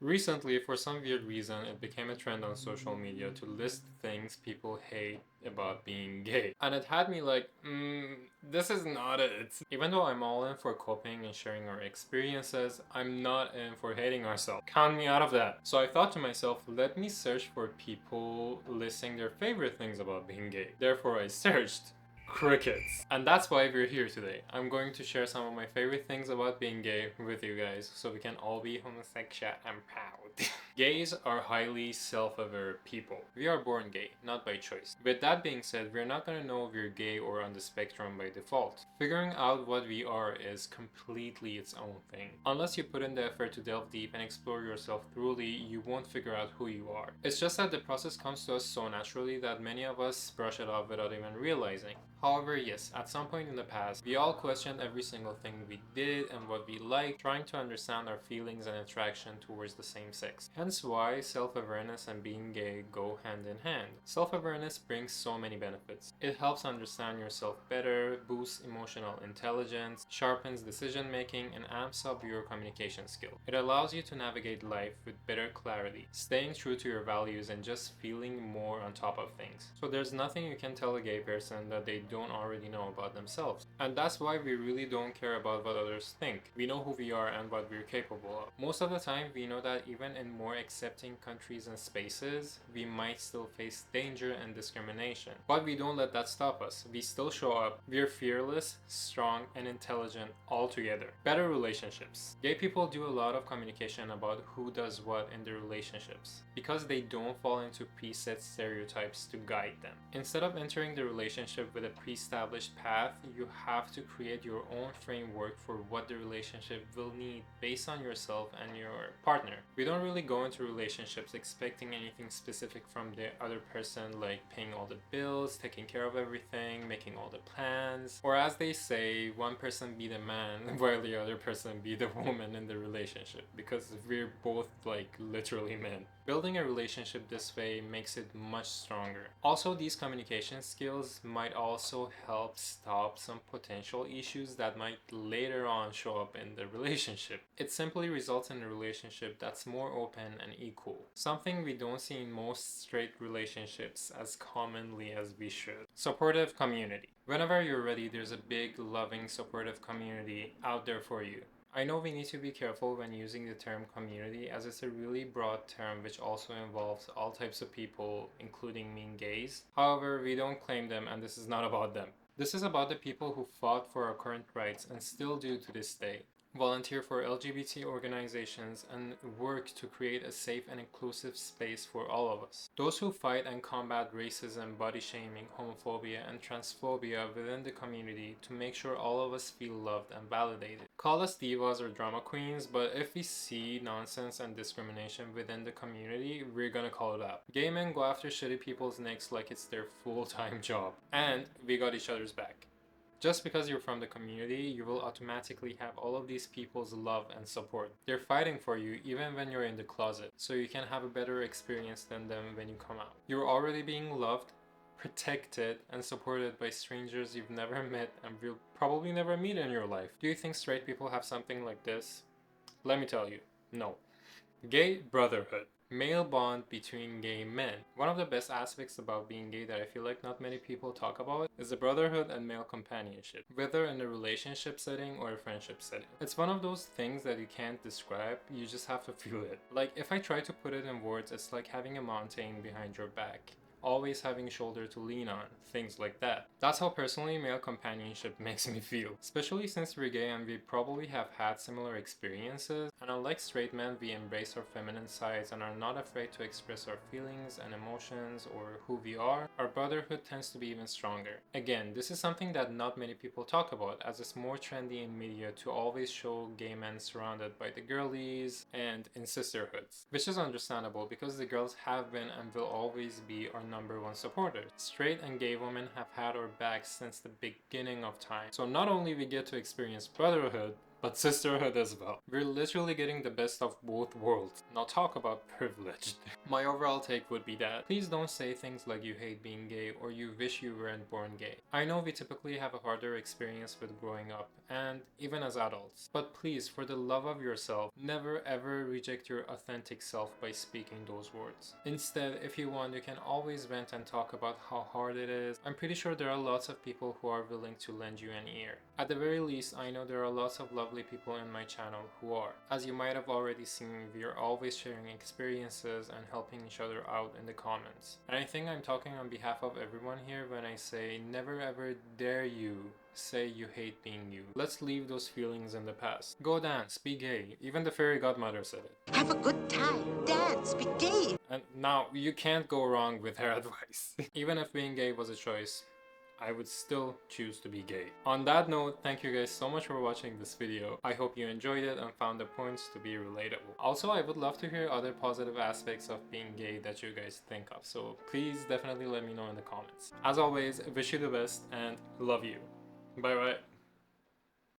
Recently, for some weird reason, it became a trend on social media to list things people hate about being gay. And it had me like, this is not it. Even though I'm all in for coping and sharing our experiences, I'm not in for hating ourselves. Count me out of that. So I thought to myself, let me search for people listing their favorite things about being gay. Therefore, I searched crickets. And that's why we're here today. I'm going to share some of my favorite things about being gay with you guys so we can all be homosexual and proud. Gays are highly self-aware people. We are born gay, not by choice. With that being said, we're not gonna know if we're gay or on the spectrum by default. Figuring out what we are is completely its own thing. Unless you put in the effort to delve deep and explore yourself thoroughly, you won't figure out who you are. It's just that the process comes to us so naturally that many of us brush it off without even realizing. However, yes, at some point in the past, we all questioned every single thing we did and what we liked, trying to understand our feelings and attraction towards the same sex. Hence why self-awareness and being gay go hand in hand. Self-awareness brings so many benefits. It helps understand yourself better, boosts emotional intelligence, sharpens decision making, and amps up your communication skill. It allows you to navigate life with better clarity, staying true to your values and just feeling more on top of things. So there's nothing you can tell a gay person that they don't already know about themselves. And that's why we really don't care about what others think. We know who we are and what we're capable of. Most of the time, we know that even in more accepting countries and spaces, we might still face danger and discrimination. But we don't let that stop us. We still show up. We're fearless, strong, and intelligent all together. Better relationships. Gay people do a lot of communication about who does what in their relationships because they don't fall into preset stereotypes to guide them. Instead of entering the relationship with a pre-established path, you have to create your own framework for what the relationship will need based on yourself and your partner. We don't really go into relationships expecting anything specific from the other person, like paying all the bills, taking care of everything, making all the plans, or as they say, one person be the man while the other person be the woman in the relationship, because we're both like literally men. Building a relationship this way makes it much stronger. Also, these communication skills might also help stop some potential issues that might later on show up in the relationship. It simply results in a relationship that's more open and equal, something we don't see in most straight relationships as commonly as we should. Supportive community. Whenever you're ready, there's a big, loving, supportive community out there for you. I know we need to be careful when using the term community as it's a really broad term which also involves all types of people, including mean gays. However, we don't claim them and this is not about them. This is about the people who fought for our current rights and still do to this day. Volunteer for LGBT organizations and work to create a safe and inclusive space for all of us. Those who fight and combat racism, body shaming, homophobia, and transphobia within the community to make sure all of us feel loved and validated. Call us divas or drama queens, but if we see nonsense and discrimination within the community, we're gonna call it out. Gay men go after shitty people's necks like it's their full-time job. And we got each other's back. Just because you're from the community, you will automatically have all of these people's love and support. They're fighting for you even when you're in the closet, so you can have a better experience than them when you come out. You're already being loved, protected, and supported by strangers you've never met and will probably never meet in your life. Do you think straight people have something like this? Let me tell you, no. Gay brotherhood. Male bond between gay men. One of the best aspects about being gay that I feel like not many people talk about is the brotherhood and male companionship, whether in a relationship setting or a friendship setting. It's one of those things that you can't describe, you just have to feel it. Like if I try to put it in words, it's like having a mountain behind your back. Always having a shoulder to lean on, things like that. That's how personally male companionship makes me feel. Especially since we're gay and we probably have had similar experiences, and unlike straight men, we embrace our feminine sides and are not afraid to express our feelings and emotions or who we are. Our brotherhood tends to be even stronger. Again, this is something that not many people talk about, as it's more trendy in media to always show gay men surrounded by the girlies and in sisterhoods, which is understandable because the girls have been and will always be our number one supporters. Straight and gay women have had our backs since the beginning of time. So not only we get to experience brotherhood, but sisterhood as well. We're literally getting the best of both worlds. Now talk about privileged. My overall take would be that please don't say things like you hate being gay or you wish you weren't born gay. I know we typically have a harder experience with growing up and even as adults, but please, for the love of yourself, never ever reject your authentic self by speaking those words. Instead, if you want, you can always vent and talk about how hard it is. I'm pretty sure there are lots of people who are willing to lend you an ear. At the very least, I know there are lots of lovely people in my channel who are. As you might have already seen, we are always sharing experiences and helping each other out in the comments. And I think I'm talking on behalf of everyone here when I say never ever dare you say you hate being you. Let's leave those feelings in the past. Go dance, be gay. Even the fairy godmother said it. Have a good time, dance, be gay. And now, you can't go wrong with her advice. Even if being gay was a choice, I would still choose to be gay. On that note, thank you guys so much for watching this video. I hope you enjoyed it and found the points to be relatable. Also, I would love to hear other positive aspects of being gay that you guys think of, so please definitely let me know in the comments. As always, wish you the best and love you. Bye bye.